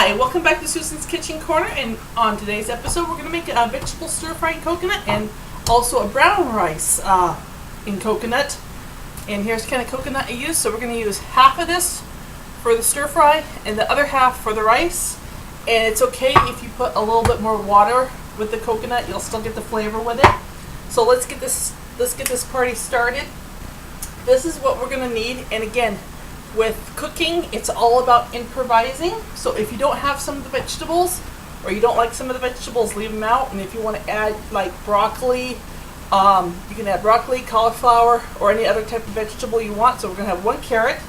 Hi, welcome back to Susan's Kitchen Corner, and on today's episode we're going to make a vegetable stir-fried coconut and also a brown rice in coconut. And here's the kind of coconut I use. So we're going to use half of this for the stir-fry and the other half for the rice. And it's okay if you put a little bit more water with the coconut, you'll still get the flavor with it. So let's get this party started. This is what we're going to need, and again, with cooking, it's all about improvising. So if you don't have some of the vegetables, or you don't like some of the vegetables, leave them out. And if you want to add like broccoli, you can add broccoli, cauliflower, or any other type of vegetable you want. So we're going to have 1 carrot,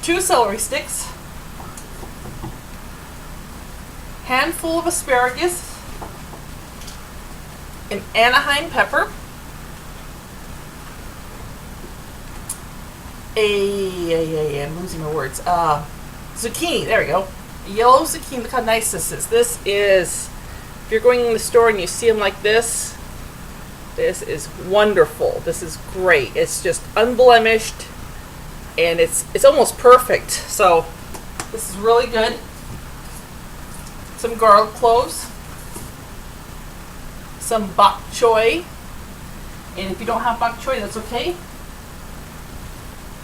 2 celery sticks, handful of asparagus, an Anaheim pepper, I'm losing my words. Zucchini, there we go. A yellow zucchini, look how nice this is. This is, if you're going in the store and you see them like this is wonderful. This is great. It's just unblemished, and it's almost perfect. So this is really good. Some garlic cloves, some bok choy, and if you don't have bok choy, that's okay.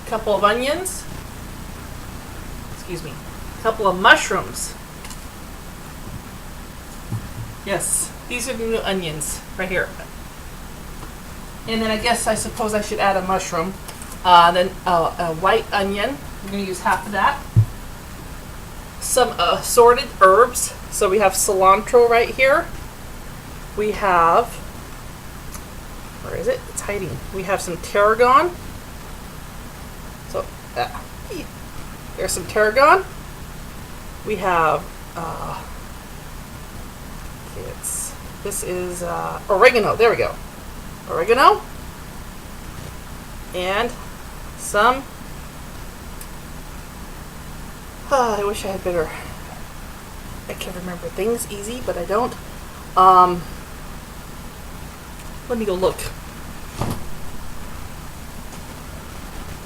Couple of onions, couple of mushrooms. Yes, these are the new onions right here. And then I suppose I should add a mushroom. Then a white onion, I'm going to use half of that. Some assorted herbs. So we have cilantro right here. We have, where is it? It's hiding. We have some tarragon. So there's some tarragon. We have this is oregano. There we go. Oregano and some. I wish I had better. I can remember things easy, but I don't. Let me go look.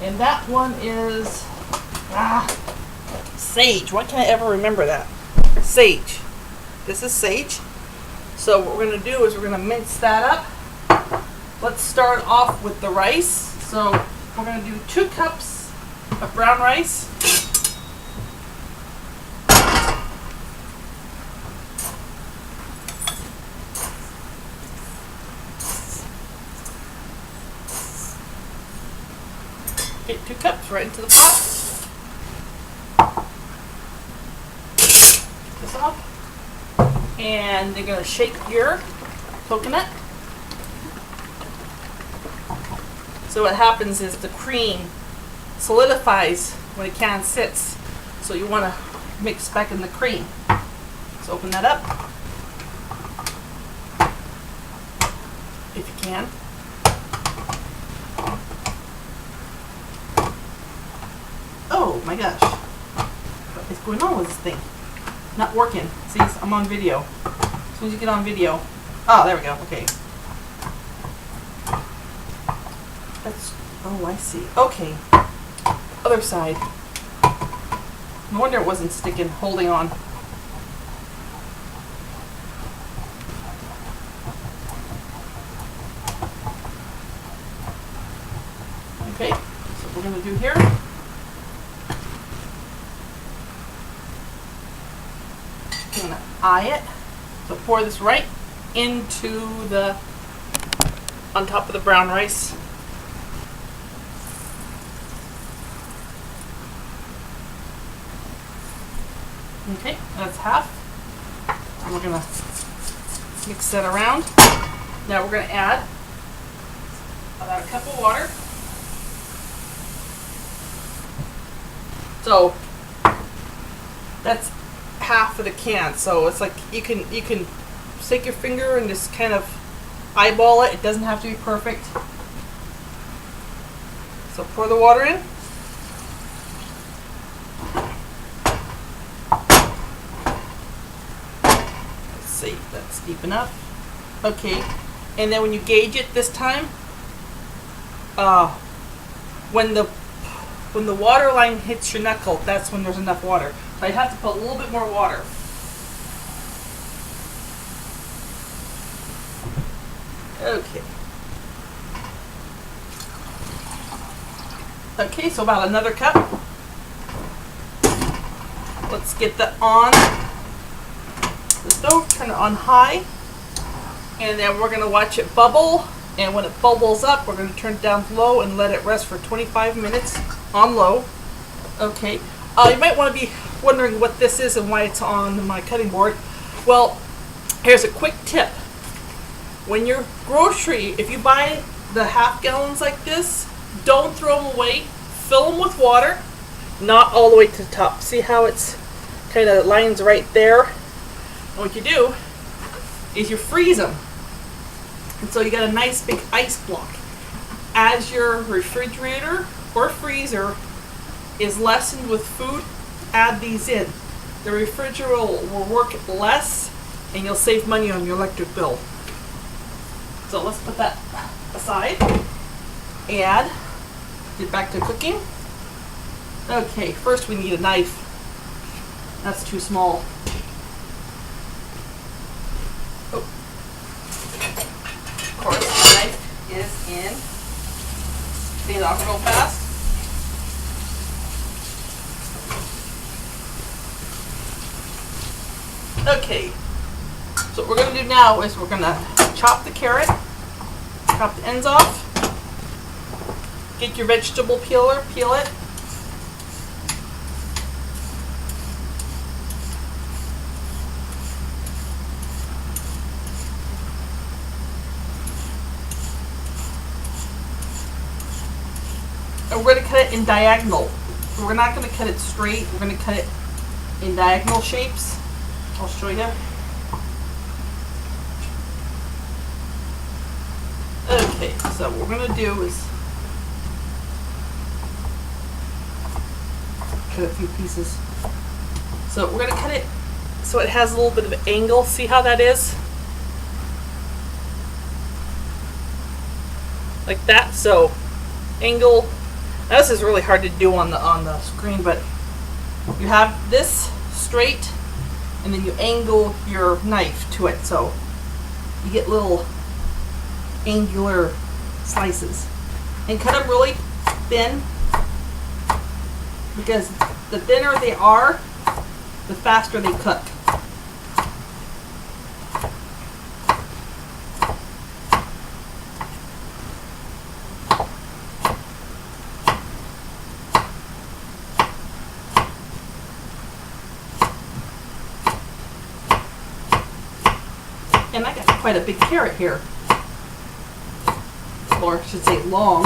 And that one is sage. Why can't I ever remember that? Sage. This is sage. So what we're going to do is we're going to mince that up. Let's start off with the rice. So we're going to do 2 cups of brown rice. Get 2 cups right into the pot. Get this off. And you're going to shake your coconut. So what happens is the cream solidifies when the can sits. So you want to mix back in the cream. So open that up. If you can. Oh my gosh, what is going on with this thing? Not working. See, I'm on video. As soon as you get on video. Oh, there we go. Okay. Oh, I see. Okay. Other side. No wonder it wasn't sticking, holding on. Okay, so what we're going to do here. I'm going to eye it. So pour this right into on top of the brown rice. Okay, that's half. And we're going to mix that around. Now we're going to add about a cup of water. So that's half of the can. So it's like you can take your finger and just kind of eyeball it. It doesn't have to be perfect. So pour the water in. Let's see, that's deep enough. Okay, and then when you gauge it this time, when the when the water line hits your knuckle, that's when there's enough water. So I have to put a little bit more water. Okay. Okay, so about another cup. Let's get that on the stove, turn it on high, and then we're going to watch it bubble. And when it bubbles up, we're going to turn it down low and let it rest for 25 minutes on low. Okay. You might want to be wondering what this is and why it's on my cutting board. Well, here's a quick tip. When you're grocery, if you buy the half gallons like this, don't throw them away. Fill them with water, not all the way to the top. See how it's kind of lines right there? And what you do is you freeze them. And so you got a nice big ice block. As your refrigerator or freezer is lessened with food, add these in. The refrigerator will work less and you'll save money on your electric bill. So let's put that aside and get back to cooking. Okay, first we need a knife. That's too small. Oh. Of course, the knife is in. Clean it off real fast. Okay, so what we're going to do now is we're going to chop the carrot, chop the ends off, get your vegetable peeler, peel it. And we're going to cut it in diagonal. We're not going to cut it straight, we're going to cut it in diagonal shapes. I'll show you. Okay, so what we're going to do is cut a few pieces. So we're going to cut it so it has a little bit of an angle. See how that is? Like that. So angle. Now this is really hard to do on the screen, but you have this straight and then you angle your knife to it, so you get little angular slices. And cut them really thin, because the thinner they are, the faster they cook. And I got quite a big carrot here, or I should say long.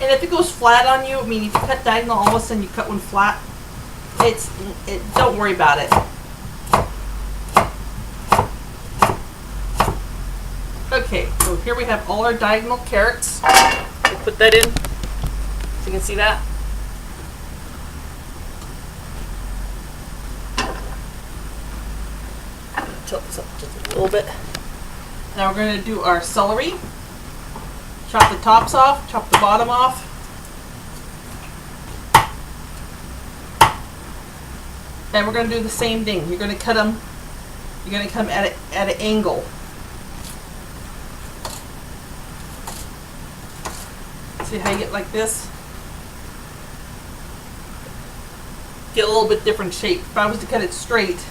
And if it goes flat on you, I mean, if you cut diagonal, all of a sudden you cut one flat, don't worry about it. Okay, so here we have all our diagonal carrots. We'll put that in so you can see that. Tilt this up just a little bit. Now we're going to do our celery. Chop the tops off, chop the bottom off. And we're going to do the same thing. You're going to cut them. You're going to come at an angle. See how you get like this? Get a little bit different shape. If I was to cut it straight,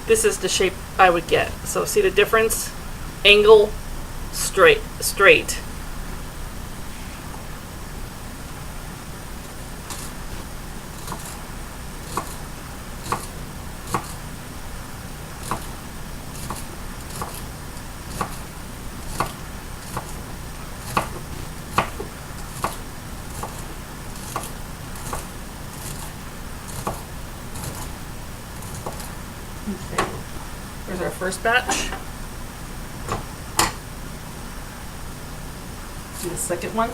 this is the shape I would get. So see the difference? Angle, straight. Okay. Here's our first batch. Do the second one.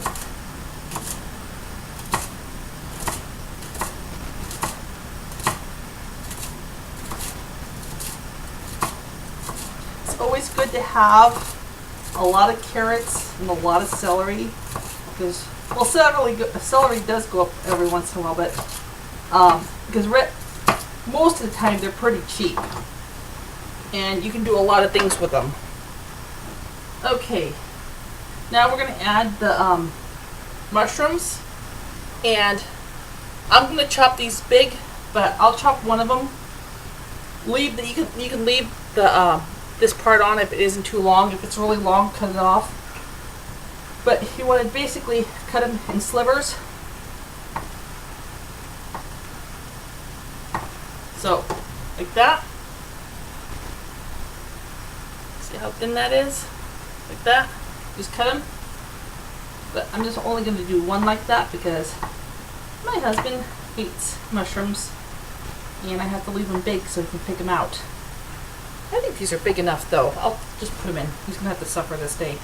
It's always good to have a lot of carrots and a lot of celery, because, well, celery does go up every once in a while, but because most of the time they're pretty cheap, and you can do a lot of things with them. Okay, now we're going to add the mushrooms, and I'm going to chop these big, but I'll chop one of them. You can leave the this part on if it isn't too long. If it's really long, cut it off. But you want to basically cut them in slivers. So, like that. See how thin that is? Like that. Just cut them. But I'm just only going to do one like that because my husband hates mushrooms, and I have to leave them big so he can pick them out. I think these are big enough though. I'll just put them in. He's going to have to suffer this day.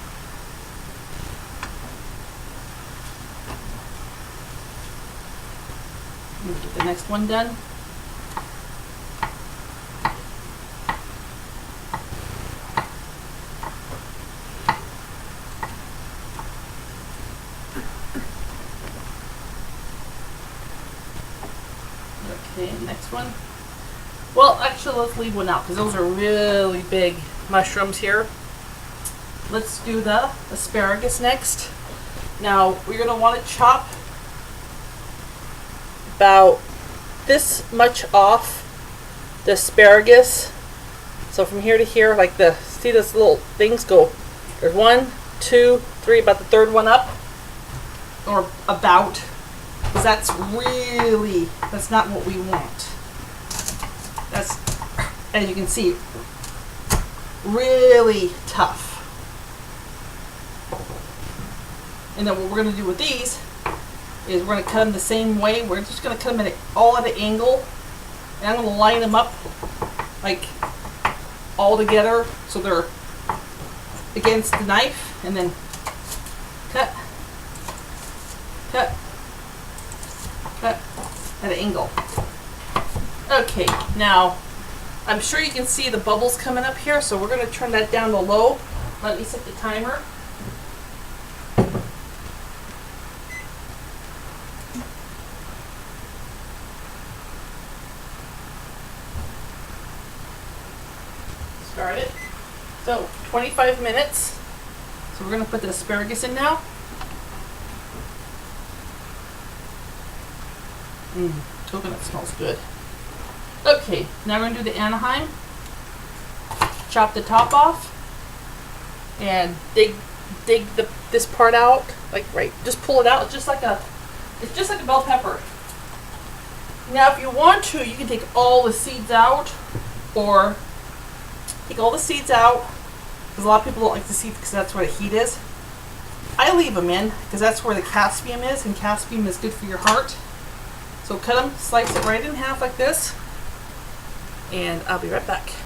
Let me get the next one done. Okay, next one. Well, actually, let's leave one out because those are really big mushrooms here. Let's do the asparagus next. Now, we're going to want to chop about this much off the asparagus. So from here to here, like see those little things go, there's 1, 2, 3, about the third one up, or about, because that's not what we want. That's, as you can see, really tough. And then what we're going to do with these is we're going to cut them the same way. We're just going to cut them all at an angle. And I'm going to line them up like all together so they're against the knife. And then cut, cut, cut at an angle. Okay, now I'm sure you can see the bubbles coming up here, so we're going to turn that down to low. Let me set the timer. Start it. So 25 minutes. So we're going to put the asparagus in now. Coconut smells good. Okay, now we're going to do the Anaheim. Chop the top off and dig this part out, like just pull it out. It's just like a bell pepper. Now if you want to, you can take all the seeds out, or take all the seeds out, because a lot of people don't like the seeds because that's where the heat is. I leave them in because that's where the caspium is, and caspium is good for your heart. So cut them, slice it right in half like this, and I'll be right back.